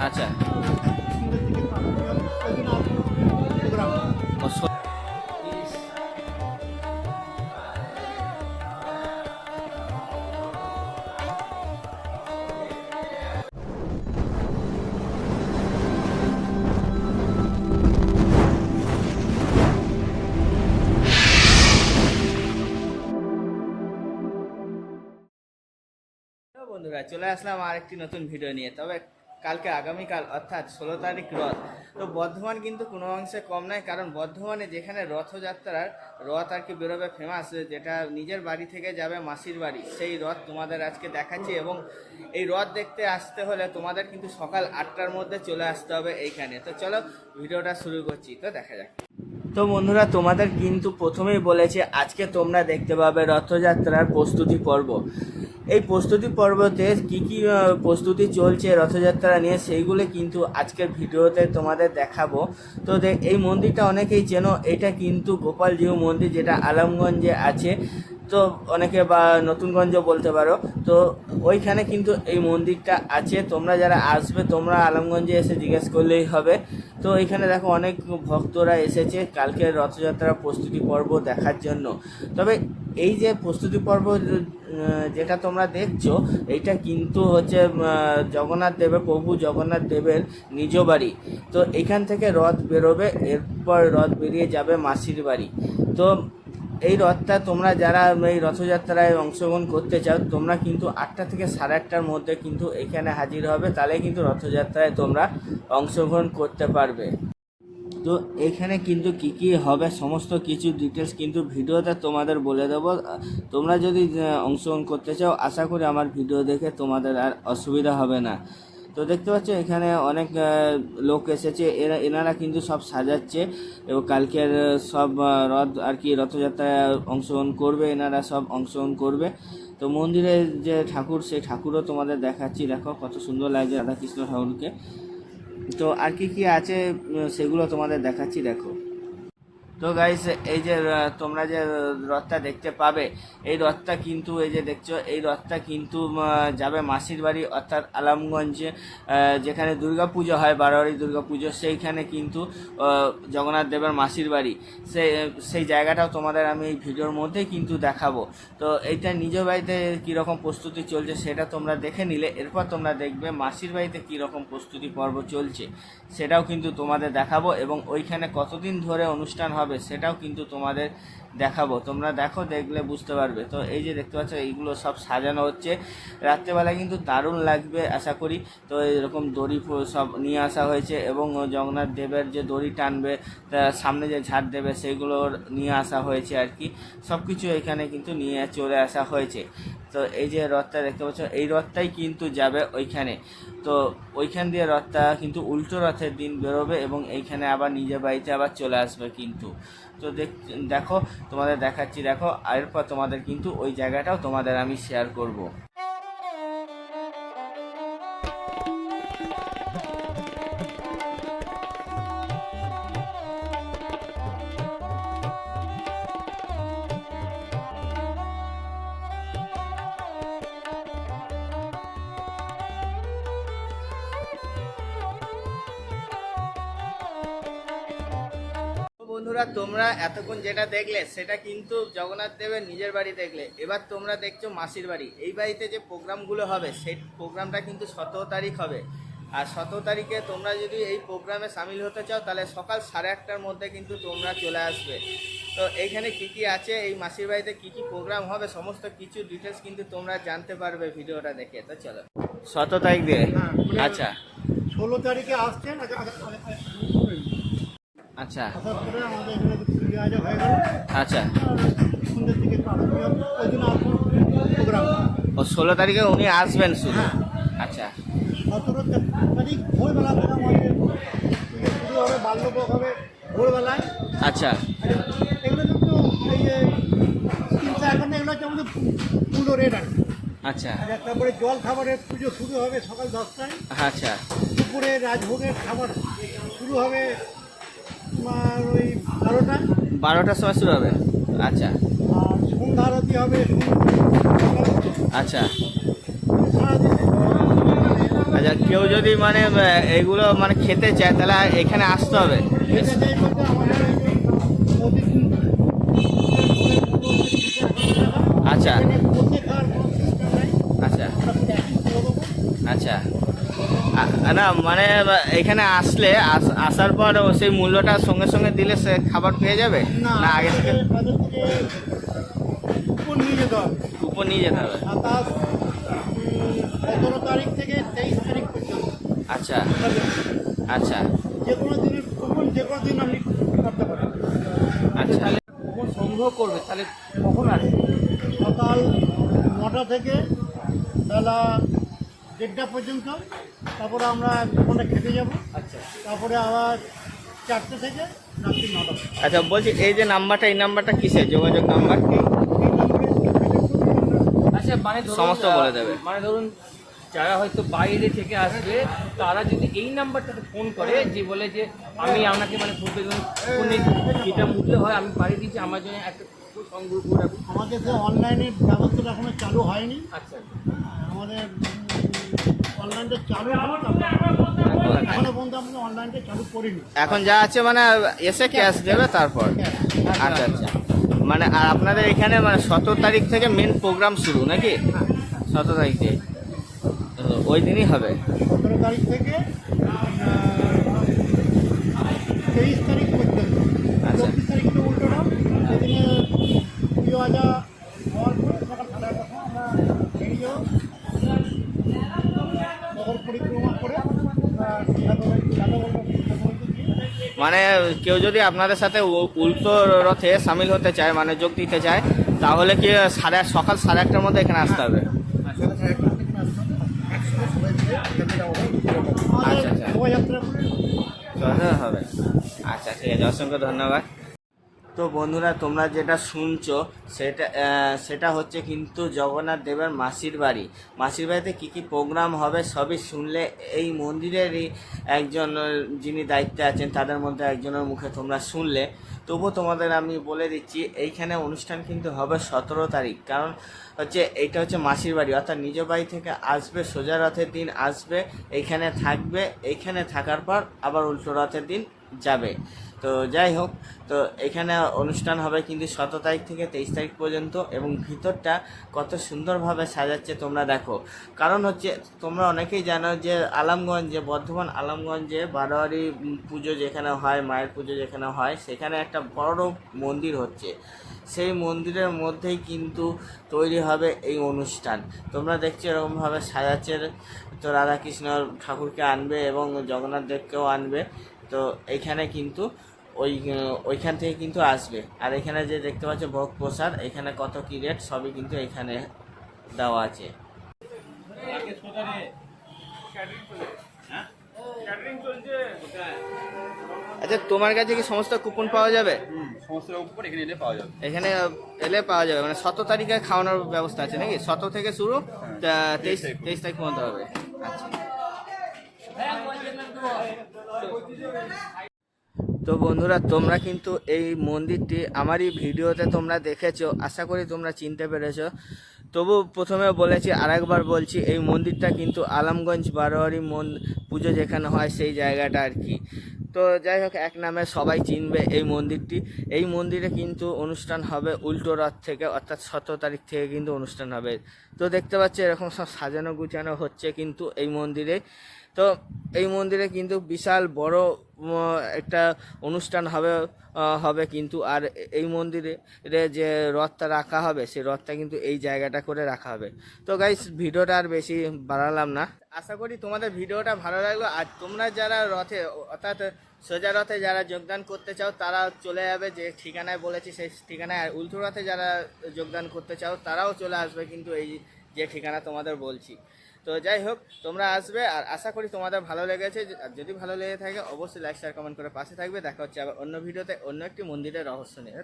আচ্ছা। ও বন্ধুরা, চলে আসলাম আরেকটি নতুন ভিডিও নিয়ে। তবে কালকে আগামীকাল অর্থাৎ 16 তারিখ রথ। তো বর্ধমান কিন্তু কোনো অংশে কম নয়, কারণ বর্ধমানে যেখানে রথযাত্রার রথ আর কি বেরোবে ফেমাস, যেটা নিজের বাড়ি থেকে যাবে মাসির বাড়ি, সেই রথ তোমাদের আজকে দেখাচ্ছি। এবং এই রথ দেখতে আসতে হলে তোমাদের কিন্তু সকাল 8টার মধ্যে চলে আসতে হবে এইখানে। তো চলো ভিডিওটা শুরু করছি, তো দেখা যাক। তো বন্ধুরা, তোমাদের কিন্তু প্রথমেই বলেছে আজকে তোমরা দেখতে পাবে রথযাত্রার প্রস্তুতি পর্ব। এই প্রস্তুতি পর্বতে কি কি প্রস্তুতি চলছে রথযাত্রা নিয়ে, সেইগুলো কিন্তু আজকের ভিডিওতে তোমাদের দেখাবো। তো এই মন্দিরটা অনেকেই চেনো, এটা কিন্তু গোপালজিউ মন্দির, যেটা আলমগঞ্জে আছে। তো অনেকে বা নতুনগঞ্জও বলতে পারো। তো ওইখানে কিন্তু এই মন্দিরটা আছে। তোমরা যারা আসবে তোমরা আলমগঞ্জে এসে জিজ্ঞেস করলেই হবে। তো এখানে দেখো অনেক ভক্তরা এসেছে কালকে রথযাত্রার প্রস্তুতি পর্ব দেখার জন্য। তবে এই যে প্রস্তুতি পর্ব যেটা তোমরা দেখছো, এইটা কিন্তু হচ্ছে জগন্নাথ দেবের, প্রভু জগন্নাথ দেবের নিজ বাড়ি। তো এখান থেকে রথ বেরোবে, এরপর রথ বেরিয়ে যাবে মাসির বাড়ি। তো এই রথটা তোমরা যারা এই রথযাত্রায় অংশগ্রহণ করতে চাও, তোমরা কিন্তু 8টা থেকে 8:30টার মধ্যে কিন্তু এখানে হাজির হবে, তাহলে কিন্তু রথযাত্রায় তোমরা অংশগ্রহণ করতে পারবে। তো এখানে কিন্তু কি কি হবে সমস্ত কিছু ডিটেলস কিন্তু ভিডিওতে তোমাদের বলে দেবো। তোমরা যদি অংশগ্রহণ করতে চাও, আশা করি আমার ভিডিও দেখে তোমাদের আর অসুবিধা হবে না। তো দেখতে পাচ্ছ এখানে অনেক লোক এসেছে, এনারা কিন্তু সব সাজাচ্ছে এবং কালকের সব রথ আর কি রথযাত্রায় অংশগ্রহণ করবে, এনারা সব অংশগ্রহণ করবে। তো মন্দিরের যে ঠাকুর, সেই ঠাকুরও তোমাদের দেখাচ্ছি। দেখো কত সুন্দর লাগছে রাধাকৃষ্ণ ঠাকুরকে। তো আর কি কি আছে সেগুলো তোমাদের দেখাচ্ছি, দেখো। তো গাইস, এই যে তোমরা যে রথটা দেখতে পাবে, এই রথটা কিন্তু এই যে দেখছো, এই রথটা কিন্তু যাবে মাসির বাড়ি অর্থাৎ আলমগঞ্জে, যেখানে দুর্গাপুজো হয়, বারোয়ারি দুর্গাপুজো, সেইখানে কিন্তু জগন্নাথ দেবের মাসির বাড়ি। সেই জায়গাটাও তোমাদের আমি এই ভিডিওর মধ্যেই কিন্তু দেখাবো। তো এইটা নিজ বাড়িতে কীরকম প্রস্তুতি চলছে সেটা তোমরা দেখে নিলে, এরপর তোমরা দেখবে মাসির বাড়িতে কীরকম প্রস্তুতি পর্ব চলছে সেটাও কিন্তু তোমাদের দেখাবো। এবং ওইখানে কতদিন ধরে অনুষ্ঠান হবে সেটাও কিন্তু তোমাদের দেখাবো। তোমরা দেখো, দেখলে বুঝতে পারবে। তো এই যে দেখতে পাচ্ছ, এইগুলো সব সাজানো হচ্ছে। রাত্রেবেলা কিন্তু দারুণ লাগবে আশা করি। তো এরকম দড়ি সব নিয়ে আসা হয়েছে, এবং জগন্নাথ দেবের যে দড়ি টানবে, সামনে যে ঝাড় দেবে, সেইগুলো নিয়ে আসা হয়েছে আর কি। সব কিছু এখানে কিন্তু নিয়ে চলে আসা হয়েছে। তো এই যে রথটা দেখতে পাচ্ছ, এই রথটাই কিন্তু যাবে ওইখানে। তো ওইখান দিয়ে রথটা কিন্তু উল্টো রথের দিন বেরোবে, এবং এইখানে আবার নিজের বাড়িতে আবার চলে আসবে কিন্তু। তো দেখো তোমাদের দেখাচ্ছি, দেখো। এরপর তোমাদের কিন্তু ওই জায়গাটাও তোমাদের আমি শেয়ার করব। বন্ধুরা, তোমরা এতক্ষণ যেটা দেখলে সেটা কিন্তু জগন্নাথ দেবের নিজের বাড়ি দেখলে। এবার তোমরা দেখছো মাসির বাড়ি। এই বাড়িতে যে প্রোগ্রামগুলো হবে, সেই প্রোগ্রামটা কিন্তু 17 তারিখ হবে। আর 17 তারিখে তোমরা যদি এই প্রোগ্রামে সামিল হতে চাও, তাহলে সকাল 8:30টার মধ্যে কিন্তু তোমরা চলে আসবে। তো এইখানে কি কি আছে, এই মাসির বাড়িতে কি কি প্রোগ্রাম হবে, সমস্ত কিছু ডিটেলস কিন্তু তোমরা জানতে পারবে ভিডিওটা দেখে। তো চলো, 17 তারিখ দিয়ে। আচ্ছা, 16 তারিখে আসছেন। আচ্ছা, আসার পরে আমাদের এখানে পুজো আয়োজন হয়ে গেল। আচ্ছা। সন্ধ্যের দিকে ওই দিন আসবো প্রোগ্রাম। ও 16 তারিখে উনি আসবেন শুধু? আচ্ছা। 17 তারিখ ভোরবেলা থেকে আমাদের শুরু হবে, বাল্যভোগ হবে ভোরবেলায়। আচ্ছা, এগুলো কিন্তু এই যে 3-4 ঘন্টা, এগুলো হচ্ছে আমাদের পুজো রেট আর কি। আচ্ছা, আর তারপরে জল খাবারের পুজো শুরু হবে সকাল 10টায়। আচ্ছা। দুপুরে রাজভোগের খাবার শুরু হবে তোমার ওই 12টা। 12টার সময় শুরু হবে? আচ্ছা, আর সন্ধ্যা আরতি হবে। আচ্ছা। সারাদিন আচ্ছা, আচ্ছা, কেউ যদি মানে এইগুলো মানে খেতে চায় তাহলে এখানে আসতে হবে। এটা যাই বলতে আমাদের এই যে প্রতিদিন আচ্ছা এখানে বসে খাওয়ার কোনো সিস্টেম নাই, আচ্ছা আমরা প্যাকিং করে দেবো। আচ্ছা। না মানে এখানে আসলে আসার পর সেই মূল্যটা সঙ্গে সঙ্গে দিলে সে খাবার পেয়ে যাবে না, না আগে থেকে তাদের থেকে কুপন নিয়ে যেতে হবে। কুপন নিয়ে যেতে হবে? 17 তারিখ থেকে 23 তারিখ পর্যন্ত আচ্ছা আচ্ছা যে কোনো দিনের কুপন যে কোনো দিন আপনি করতে পারেন। আচ্ছা। কুপন সংগ্রহ করবে তাহলে কখন আসবে? সকাল 9টা থেকে বেলা 1:30 পর্যন্ত, তারপরে আমরা ওখানে খেতে যাব, আচ্ছা তারপরে আবার 4টে থেকে রাত্রি 9টা। আচ্ছা বলছি এই যে নাম্বারটা, এই নাম্বারটা কিসের যোগাযোগ নাম্বার? আচ্ছা মানে ধরুন, সমস্ত বলে দেবে। মানে ধরুন যারা হয়তো বাইরে থেকে আসবে তারা যদি এই নাম্বারটাতে ফোন করে যে বলে যে আমি আপনাকে মানে ফোনে যেটা মূল্য হয় আমি বাড়ি দিচ্ছি, আমার জন্য একটা কুপন সংগ্রহ করে রাখুন। আমাদের যে অনলাইনের ব্যবস্থাটা এখনো চালু হয়নি, আচ্ছা আমাদের অনলাইনটা চালু হোক, এখনো পর্যন্ত আমরা অনলাইনটা চালু করিনি। এখন যা আছে মানে এসে ক্যাশ দেবে তারপর? আচ্ছা আচ্ছা। মানে আর আপনাদের এখানে মানে 17 তারিখ থেকে মেন প্রোগ্রাম শুরু নাকি? 17 তারিখ থেকে ওই দিনই হবে? 17 তারিখ থেকে 23 তারিখ পর্যন্ত। আচ্ছা। 24 তারিখ তো উল্টোটা, সেদিনে পুজো আজা হওয়ার পরে সকাল 11টার সময় আমরা বেরিয়ে যাবো, নগর পরিক্রমা করে মানে কেউ যদি আপনাদের সাথে উল্টো রথে সামিল হতে চায় মানে যোগ দিতে চায় তাহলে কি সকাল 1:30টার মধ্যে এখানে আসতে হবে? আচ্ছা আচ্ছা শোভাযাত্রা করে হবে। আচ্ছা ঠিক আছে, অসংখ্য ধন্যবাদ। তো বন্ধুরা তোমরা যেটা শুনছো সেটা হচ্ছে কিন্তু জগন্নাথ দেবের মাসির বাড়ি। মাসির বাড়িতে কী কী প্রোগ্রাম হবে সবই শুনলে এই মন্দিরেরই একজন যিনি দায়িত্বে আছেন তাদের মধ্যে একজনের মুখে তোমরা শুনলে। তবু তোমাদের আমি বলে দিচ্ছি এইখানে অনুষ্ঠান কিন্তু হবে 17 তারিখ, কারণ হচ্ছে এইটা হচ্ছে মাসির বাড়ি, অর্থাৎ নিজ বাড়ি থেকে আসবে, সোজা রথের দিন আসবে, এইখানে থাকবে, এইখানে থাকার পর আবার উল্টো রথের দিন যাবে। তো যাই হোক, তো এখানে অনুষ্ঠান হবে কিন্তু 17 তারিখ থেকে 23 তারিখ পর্যন্ত, এবং ভিতরটা কত সুন্দরভাবে সাজাচ্ছে তোমরা দেখো। কারণ হচ্ছে তোমরা অনেকেই জানো যে আলামগঞ্জে, বর্ধমান আলামগঞ্জে বারোয়ারি পুজো যেখানে হয়, মায়ের পুজো যেখানে হয়, সেখানে একটা বড় মন্দির হচ্ছে। সেই মন্দিরের মধ্যেই কিন্তু তৈরি হবে এই অনুষ্ঠান। তোমরা দেখছো এরকমভাবে সাজাচ্ছে, তো রাধাকৃষ্ণ ঠাকুরকে আনবে এবং জগন্নাথ দেবকেও আনবে। তো এইখানে কিন্তু ওইখান থেকে কিন্তু আসবে। আর এখানে যে দেখতে পাচ্ছ ভোগ প্রসাদ, এখানে কত কী রেট সবই কিন্তু এখানে দেওয়া আছে। আচ্ছা তোমার কাছে কি সমস্ত কুপন পাওয়া যাবে? সমস্ত রকম কুপন এখানে এলে পাওয়া যাবে। এখানে এলে পাওয়া যাবে, মানে 17 তারিখে খাওয়ানোর ব্যবস্থা আছে নাকি? 17 থেকে শুরু, 23 তারিখ পর্যন্ত হবে। আচ্ছা। তো বন্ধুরা তোমরা কিন্তু এই মন্দিরটি আমারই ভিডিওতে তোমরা দেখেছো, আশা করি তোমরা চিনতে পেরেছো। তবু প্রথমে বলেছি, আরেকবার বলছি, এই মন্দিরটা কিন্তু আলমগঞ্জ বারোয়ারি পুজো যেখানে হয় সেই জায়গাটা আর কি। তো যাই হোক, এক নামে সবাই চিনবে এই মন্দিরটি। এই মন্দিরে কিন্তু অনুষ্ঠান হবে উল্টো রথ থেকে, অর্থাৎ 17 তারিখ থেকে কিন্তু অনুষ্ঠান হবে। তো দেখতে পাচ্ছি এরকম সব সাজানো গুছানো হচ্ছে কিন্তু এই মন্দিরে। তো এই মন্দিরে কিন্তু বিশাল বড় একটা অনুষ্ঠান হবে কিন্তু। আর এই মন্দিরে যে রথটা রাখা হবে সেই রথটা কিন্তু এই জায়গাটা করে রাখা হবে। তো গাইস ভিডিওটা আর বেশি বাড়ালাম না, আশা করি তোমাদের ভিডিওটা ভালো লাগলো। আর তোমরা যারা রথে অর্থাৎ সোজা রথে যারা যোগদান করতে চাও তারা চলে যাবে যে ঠিকানায় বলেছি সেই ঠিকানায়, আর উল্টো রথে যারা যোগদান করতে চাও তারাও চলে আসবে কিন্তু এই যে ঠিকানা তোমাদের বলছি। তো যাই হোক, তোমরা আসবে, আর আশা করি তোমাদের ভালো লেগেছে। আর যদি ভালো লেগে থাকে অবশ্যই লাইক শেয়ার কমেন্ট করে পাশে থাকবে। দেখা হচ্ছে আবার অন্য ভিডিওতে অন্য একটি মন্দিরের রহস্য নিয়ে।